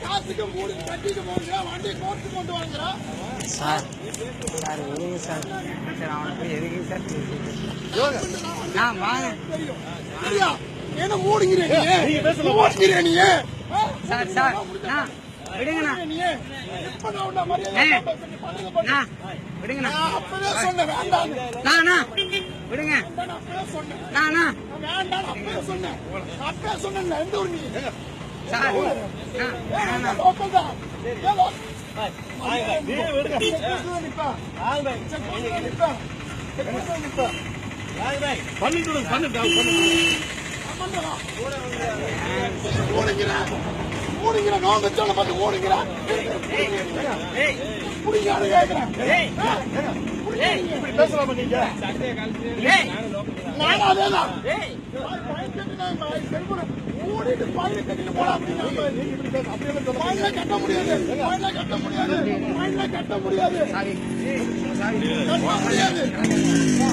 காசுக்கு மூடி கட்டிட்டு போங்க வண்டி கோர்த்து கொண்டு வாங்குறா சார். சார் எதுக்கு சார் சார் அவனுக்கு எதுக்கு சார் நான் வாங்க சரியா என்ன மூடுகிறேன் நீ சார் சார் விடுங்கண்ணா விடுங்கண்ணா அப்பவே சொன்னேன் வேண்டாம் விடுங்க வேண்டாம் அப்பவே சொன்னேன் எந்த ஒரு நீ சார் லோக்கல் தான் ஓடுங்கிற நான் வச்சால பார்த்து ஓடுங்கிறான் பேசலாமா நீங்க நானும் அதேதான் ஓடிட்டு பாயில கட்டிட்டு போலாம் பாயில கட்ட முடியாது